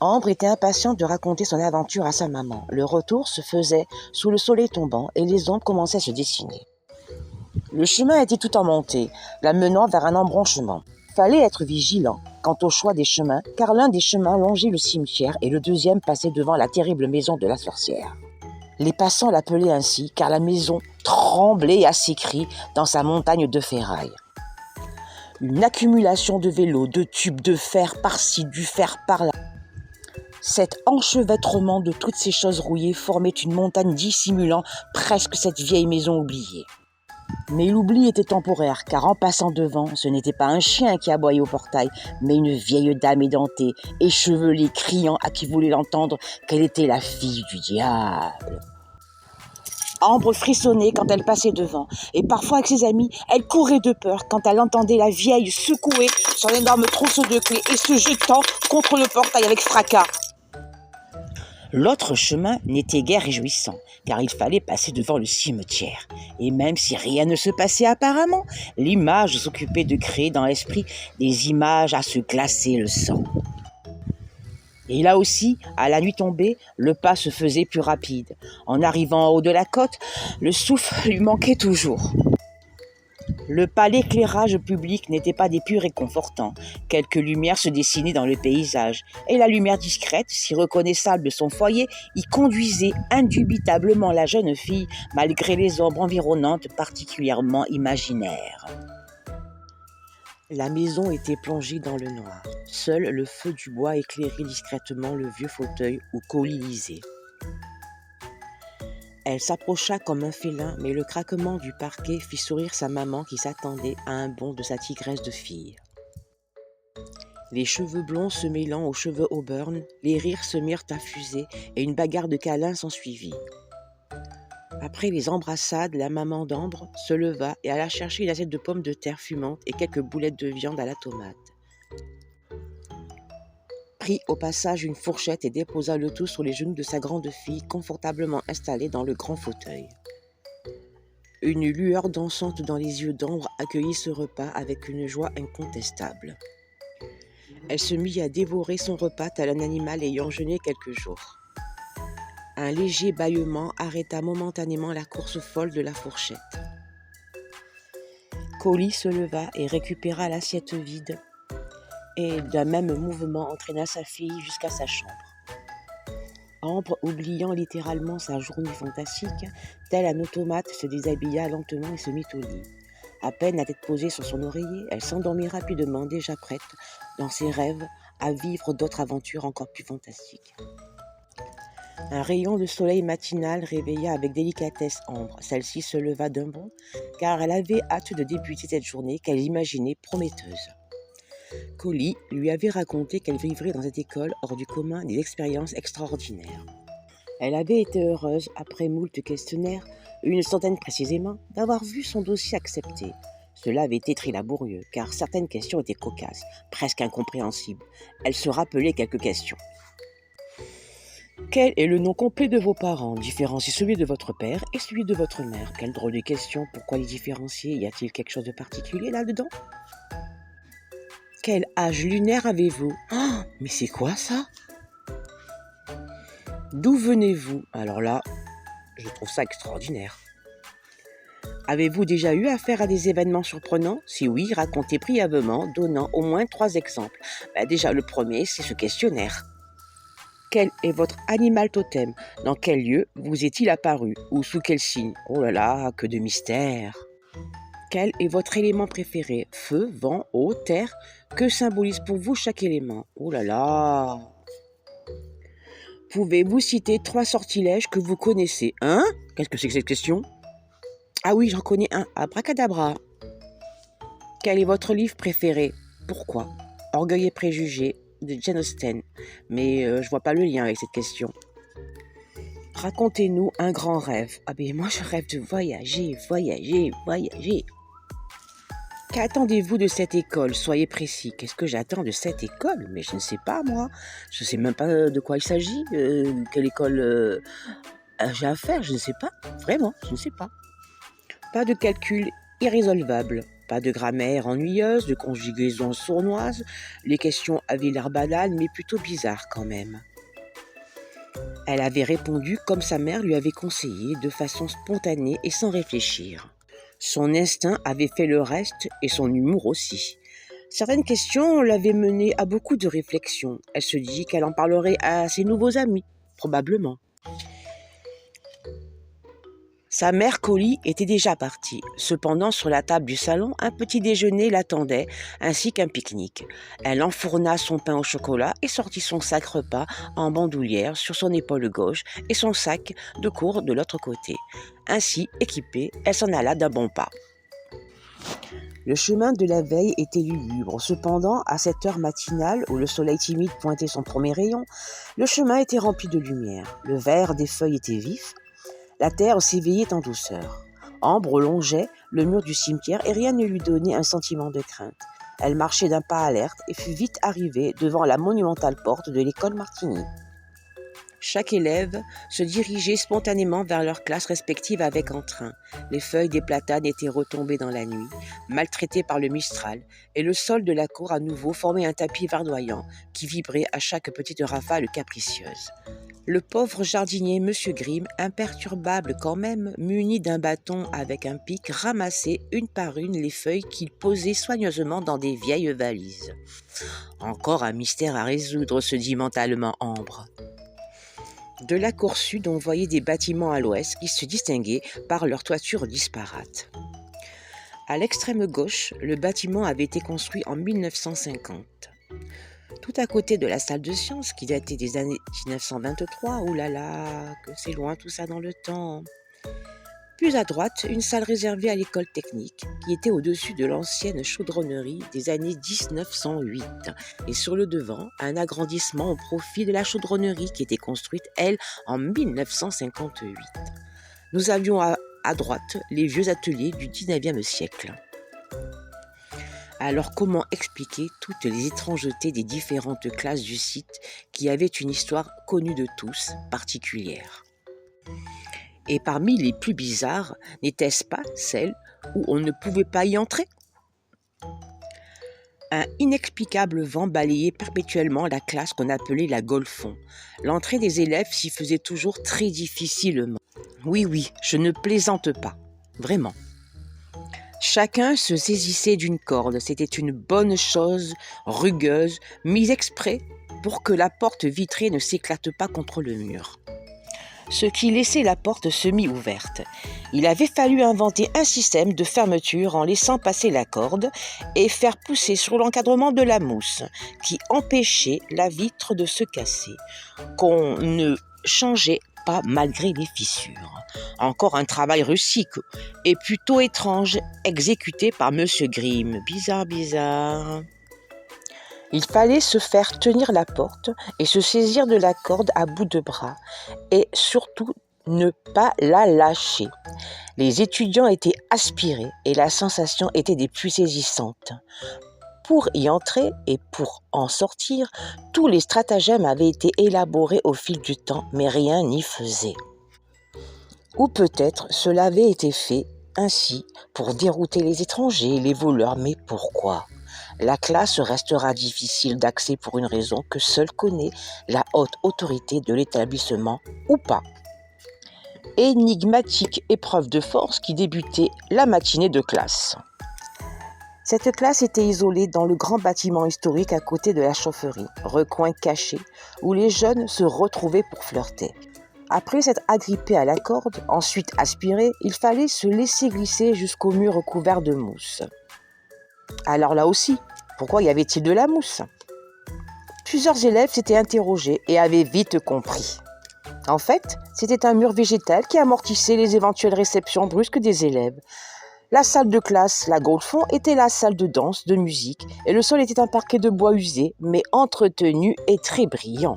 Ambre était impatiente de raconter son aventure à sa maman. Le retour se faisait sous le soleil tombant et les ombres commençaient à se dessiner. Le chemin était tout en montée, la menant vers un embranchement. Fallait être vigilant quant au choix des chemins, car l'un des chemins longeait le cimetière et le deuxième passait devant la terrible maison de la sorcière. Les passants l'appelaient ainsi, car la maison tremblait à ses cris dans sa montagne de ferraille. Une accumulation de vélos, de tubes, de fer par-ci, du fer par-là. Cet enchevêtrement de toutes ces choses rouillées formait une montagne dissimulant presque cette vieille maison oubliée. Mais l'oubli était temporaire, car en passant devant, ce n'était pas un chien qui aboyait au portail, mais une vieille dame édentée, échevelée, criant à qui voulait l'entendre qu'elle était la fille du diable. Ambre frissonnait quand elle passait devant, et parfois avec ses amis, elle courait de peur quand elle entendait la vieille secouer son énorme trousseau de clés et se jetant contre le portail avec fracas. L'autre chemin n'était guère réjouissant, car il fallait passer devant le cimetière. Et même si rien ne se passait apparemment, l'image s'occupait de créer dans l'esprit des images à se glacer le sang. Et là aussi, à la nuit tombée, le pas se faisait plus rapide. En arrivant en haut de la côte, le souffle lui manquait toujours. Le pas l'éclairage public n'était pas des plus réconfortants. Quelques lumières se dessinaient dans le paysage, et la lumière discrète, si reconnaissable de son foyer, y conduisait indubitablement la jeune fille, malgré les ombres environnantes particulièrement imaginaires. La maison était plongée dans le noir. Seul le feu du bois éclairait discrètement le vieux fauteuil où Collie lisait. Elle s'approcha comme un félin, mais le craquement du parquet fit sourire sa maman qui s'attendait à un bond de sa tigresse de fille. Les cheveux blonds se mêlant aux cheveux auburn, les rires se mirent à fuser et une bagarre de câlins s'ensuivit. Après les embrassades, la maman d'Ambre se leva et alla chercher une assiette de pommes de terre fumantes et quelques boulettes de viande à la tomate. Prit au passage une fourchette et déposa le tout sur les genoux de sa grande fille, confortablement installée dans le grand fauteuil. Une lueur dansante dans les yeux d'Ambre accueillit ce repas avec une joie incontestable. Elle se mit à dévorer son repas tel un animal ayant jeûné quelques jours. Un léger bâillement arrêta momentanément la course folle de la fourchette. Collie se leva et récupéra l'assiette vide, et d'un même mouvement entraîna sa fille jusqu'à sa chambre. Ambre, oubliant littéralement sa journée fantastique, tel un automate, se déshabilla lentement et se mit au lit. À peine la tête posée sur son oreiller, elle s'endormit rapidement, déjà prête, dans ses rêves, à vivre d'autres aventures encore plus fantastiques. Un rayon de soleil matinal réveilla avec délicatesse Ambre. Celle-ci se leva d'un bond, car elle avait hâte de débuter cette journée qu'elle imaginait prometteuse. Collie lui avait raconté qu'elle vivrait dans cette école hors du commun des expériences extraordinaires. Elle avait été heureuse, après moult questionnaires, une centaine précisément, d'avoir vu son dossier accepté. Cela avait été très laborieux, car certaines questions étaient cocasses, presque incompréhensibles. Elle se rappelait quelques questions. Quel est le nom complet de vos parents? Différenciez celui de votre père et celui de votre mère. Quelle drôle de question, pourquoi les différencier? Y a-t-il quelque chose de particulier là-dedans? Quel âge lunaire avez-vous? Oh, mais c'est quoi ça? D'où venez-vous? Alors là, je trouve ça extraordinaire. Avez-vous déjà eu affaire à des événements surprenants? Si oui, racontez brièvement, donnant au moins 3 exemples. Déjà, le premier, c'est ce questionnaire. Quel est votre animal totem? Dans quel lieu vous est-il apparu? Ou sous quel signe? Oh là là, que de mystère! Quel est votre élément préféré? Feu, vent, eau, terre? Que symbolise pour vous chaque élément? Oh là là! Pouvez-vous citer 3 sortilèges que vous connaissez? Hein? Qu'est-ce que c'est que cette question? Ah oui, j'en connais un. Abracadabra. Quel est votre livre préféré? Pourquoi? Orgueil et préjugés de Jane Austen. Mais je vois pas le lien avec cette question. Racontez-nous un grand rêve. Ah ben moi je rêve de voyager. Qu'attendez-vous de cette école? Soyez précis. Qu'est-ce que j'attends de cette école? Mais je ne sais pas, moi. Je ne sais même pas de quoi il s'agit. Quelle école j'ai à faire? Je ne sais pas. Vraiment, je ne sais pas. Pas de calcul irrésolvable. Pas de grammaire ennuyeuse, de conjugaison sournoise. Les questions avaient l'air banales, mais plutôt bizarres quand même. Elle avait répondu comme sa mère lui avait conseillé, de façon spontanée et sans réfléchir. Son instinct avait fait le reste et son humour aussi. Certaines questions l'avaient menée à beaucoup de réflexions. Elle se dit qu'elle en parlerait à ses nouveaux amis, probablement. Sa mère Collie était déjà partie. Cependant, sur la table du salon, un petit déjeuner l'attendait, ainsi qu'un pique-nique. Elle enfourna son pain au chocolat et sortit son sac repas en bandoulière sur son épaule gauche et son sac de cours de l'autre côté. Ainsi, équipée, elle s'en alla d'un bon pas. Le chemin de la veille était lugubre. Cependant, à cette heure matinale, où le soleil timide pointait son premier rayon, le chemin était rempli de lumière. Le vert des feuilles était vif. La terre s'éveillait en douceur. Ambre longeait le mur du cimetière et rien ne lui donnait un sentiment de crainte. Elle marchait d'un pas alerte et fut vite arrivée devant la monumentale porte de l'école Martini. Chaque élève se dirigeait spontanément vers leur classe respective avec entrain. Les feuilles des platanes étaient retombées dans la nuit, maltraitées par le mistral, et le sol de la cour à nouveau formait un tapis verdoyant qui vibrait à chaque petite rafale capricieuse. Le pauvre jardinier M. Grimm, imperturbable quand même, muni d'un bâton avec un pic, ramassait une par une les feuilles qu'il posait soigneusement dans des vieilles valises. Encore un mystère à résoudre, se dit mentalement Ambre. De la cour sud, on voyait des bâtiments à l'ouest qui se distinguaient par leurs toitures disparates. À l'extrême gauche, le bâtiment avait été construit en 1950. Tout à côté de la salle de sciences, qui datait des années 1923, oulala, que c'est loin tout ça dans le temps. Plus à droite, une salle réservée à l'école technique, qui était au-dessus de l'ancienne chaudronnerie des années 1908. Et sur le devant, un agrandissement au profit de la chaudronnerie qui était construite, elle, en 1958. Nous avions à droite les vieux ateliers du 19e siècle. Alors comment expliquer toutes les étrangetés des différentes classes du site qui avaient une histoire connue de tous, particulière? Et parmi les plus bizarres, n'était-ce pas celle où on ne pouvait pas y entrer? Un inexplicable vent balayait perpétuellement la classe qu'on appelait la Golfon. L'entrée des élèves s'y faisait toujours très difficilement. Oui, je ne plaisante pas, vraiment. Chacun se saisissait d'une corde, c'était une bonne chose, rugueuse, mise exprès pour que la porte vitrée ne s'éclate pas contre le mur. Ce qui laissait la porte semi-ouverte. Il avait fallu inventer un système de fermeture en laissant passer la corde et faire pousser sur l'encadrement de la mousse qui empêchait la vitre de se casser, qu'on ne changeait pas malgré les fissures. Encore un travail rustique et plutôt étrange exécuté par M. Grimm. Bizarre. Il fallait se faire tenir la porte et se saisir de la corde à bout de bras et surtout ne pas la lâcher. Les étudiants étaient aspirés et la sensation était des plus saisissantes. Pour y entrer et pour en sortir, tous les stratagèmes avaient été élaborés au fil du temps, mais rien n'y faisait. Ou peut-être cela avait été fait ainsi pour dérouter les étrangers, les voleurs, mais pourquoi ? La classe restera difficile d'accès pour une raison que seule connaît la haute autorité de l'établissement ou pas. Énigmatique épreuve de force qui débutait la matinée de classe. Cette classe était isolée dans le grand bâtiment historique à côté de la chaufferie, recoin caché, où les jeunes se retrouvaient pour flirter. Après s'être agrippés à la corde, ensuite aspirés, il fallait se laisser glisser jusqu'au mur recouvert de mousse. Alors là aussi, pourquoi y avait-il de la mousse ? Plusieurs élèves s'étaient interrogés et avaient vite compris. En fait, c'était un mur végétal qui amortissait les éventuelles réceptions brusques des élèves. La salle de classe, la Golfon, était la salle de danse, de musique, et le sol était un parquet de bois usé, mais entretenu et très brillant.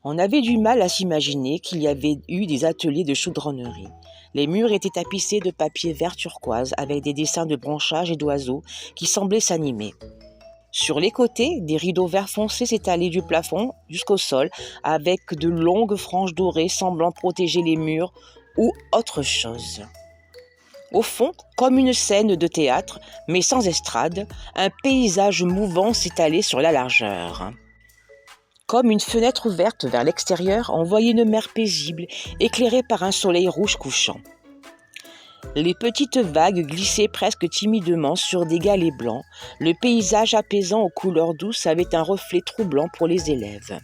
On avait du mal à s'imaginer qu'il y avait eu des ateliers de chaudronnerie. Les murs étaient tapissés de papier vert turquoise avec des dessins de branchages et d'oiseaux qui semblaient s'animer. Sur les côtés, des rideaux vert foncé s'étalaient du plafond jusqu'au sol avec de longues franges dorées semblant protéger les murs ou autre chose. Au fond, comme une scène de théâtre, mais sans estrade, un paysage mouvant s'étalait sur la largeur. Comme une fenêtre ouverte vers l'extérieur, on voyait une mer paisible, éclairée par un soleil rouge couchant. Les petites vagues glissaient presque timidement sur des galets blancs. Le paysage apaisant aux couleurs douces avait un reflet troublant pour les élèves.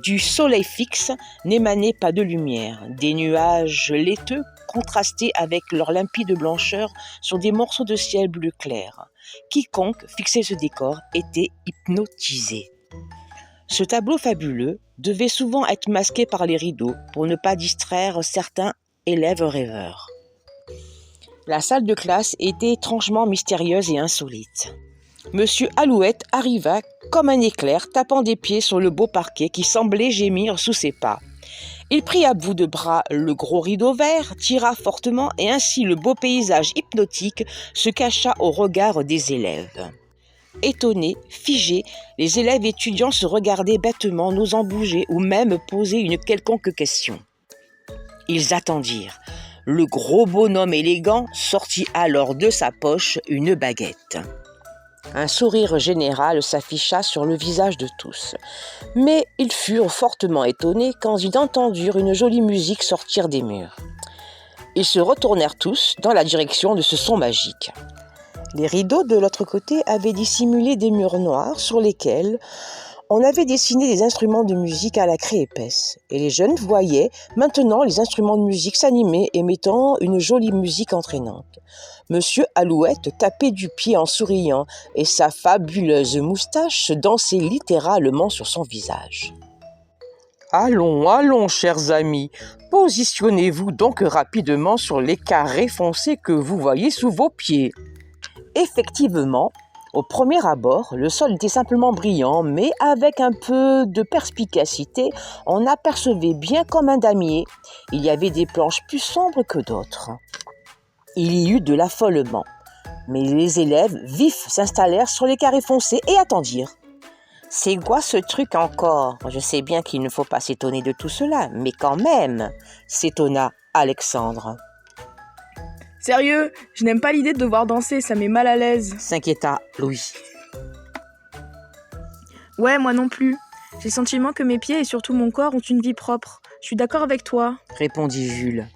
Du soleil fixe n'émanait pas de lumière. Des nuages laiteux contrastaient avec leur limpide blancheur sur des morceaux de ciel bleu clair. Quiconque fixait ce décor était hypnotisé. Ce tableau fabuleux devait souvent être masqué par les rideaux pour ne pas distraire certains élèves rêveurs. La salle de classe était étrangement mystérieuse et insolite. Monsieur Alouette arriva comme un éclair, tapant des pieds sur le beau parquet qui semblait gémir sous ses pas. Il prit à bout de bras le gros rideau vert, tira fortement et ainsi le beau paysage hypnotique se cacha au regard des élèves. Étonnés, figés, les élèves étudiants se regardaient bêtement, n'osant bouger ou même poser une quelconque question. Ils attendirent. Le gros bonhomme élégant sortit alors de sa poche une baguette. Un sourire général s'afficha sur le visage de tous. Mais ils furent fortement étonnés quand ils entendirent une jolie musique sortir des murs. Ils se retournèrent tous dans la direction de ce son magique. Les rideaux de l'autre côté avaient dissimulé des murs noirs sur lesquels on avait dessiné des instruments de musique à la craie épaisse. Et les jeunes voyaient maintenant les instruments de musique s'animer, émettant une jolie musique entraînante. Monsieur Alouette tapait du pied en souriant et sa fabuleuse moustache dansait littéralement sur son visage. « Allons, allons, chers amis, positionnez-vous donc rapidement sur les carrés foncés que vous voyez sous vos pieds. » Effectivement, au premier abord, le sol était simplement brillant, mais avec un peu de perspicacité, on apercevait bien comme un damier. Il y avait des planches plus sombres que d'autres. Il y eut de l'affolement, mais les élèves vifs s'installèrent sur les carrés foncés et attendirent. « C'est quoi ce truc encore ? Je sais bien qu'il ne faut pas s'étonner de tout cela, mais quand même !» s'étonna Alexandre. « Sérieux, je n'aime pas l'idée de devoir danser, ça met mal à l'aise. » s'inquiéta Louis. « Ouais, moi non plus. J'ai le sentiment que mes pieds et surtout mon corps ont une vie propre. Je suis d'accord avec toi. » répondit Jules.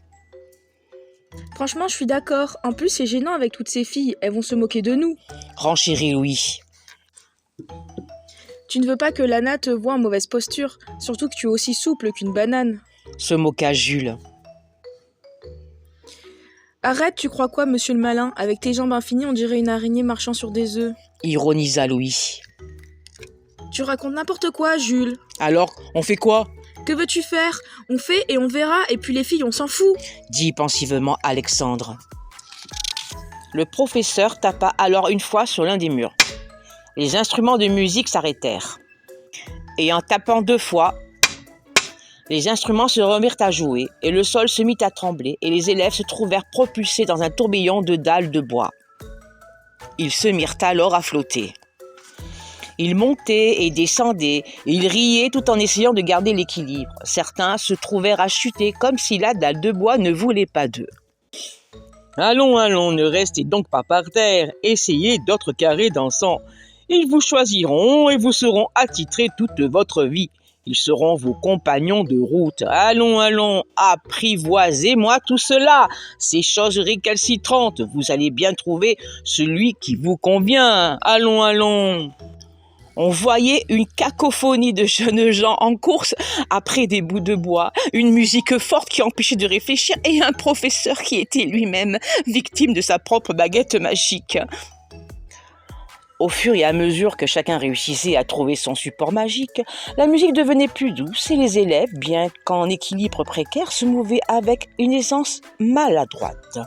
« Franchement, je suis d'accord. En plus, c'est gênant avec toutes ces filles. Elles vont se moquer de nous. » renchérit Louis. « Tu ne veux pas que Lana te voie en mauvaise posture, surtout que tu es aussi souple qu'une banane. » se moqua Jules. « Arrête, tu crois quoi, monsieur le malin ? Avec tes jambes infinies, on dirait une araignée marchant sur des œufs. » ironisa Louis. « Tu racontes n'importe quoi, Jules. »« Alors, on fait quoi ? » ?»« Que veux-tu faire ? On fait et on verra, et puis les filles, on s'en fout. » dit pensivement Alexandre. Le professeur tapa alors une fois sur l'un des murs. Les instruments de musique s'arrêtèrent. Et en tapant 2 fois, les instruments se remirent à jouer, et le sol se mit à trembler, et les élèves se trouvèrent propulsés dans un tourbillon de dalles de bois. Ils se mirent alors à flotter. Ils montaient et descendaient, et ils riaient tout en essayant de garder l'équilibre. Certains se trouvèrent à chuter comme si la dalle de bois ne voulait pas d'eux. « Allons, allons, ne restez donc pas par terre, essayez d'autres carrés dansants. Ils vous choisiront et vous seront attitrés toute votre vie. Ils seront vos compagnons de route. Allons, allons, apprivoisez-moi tout cela, ces choses récalcitrantes. Vous allez bien trouver celui qui vous convient. Allons, allons. » On voyait une cacophonie de jeunes gens en course après des bouts de bois, une musique forte qui empêchait de réfléchir et un professeur qui était lui-même victime de sa propre baguette magique. Au fur et à mesure que chacun réussissait à trouver son support magique, la musique devenait plus douce et les élèves, bien qu'en équilibre précaire, se mouvaient avec une aisance maladroite.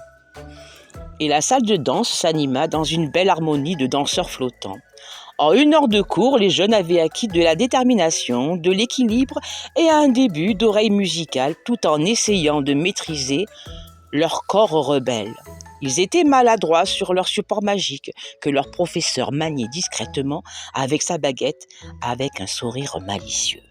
Et la salle de danse s'anima dans une belle harmonie de danseurs flottants. En 1 heure de cours, les jeunes avaient acquis de la détermination, de l'équilibre et un début d'oreille musicale tout en essayant de maîtriser leur corps rebelle. Ils étaient maladroits sur leur support magique que leur professeur maniait discrètement avec sa baguette avec un sourire malicieux.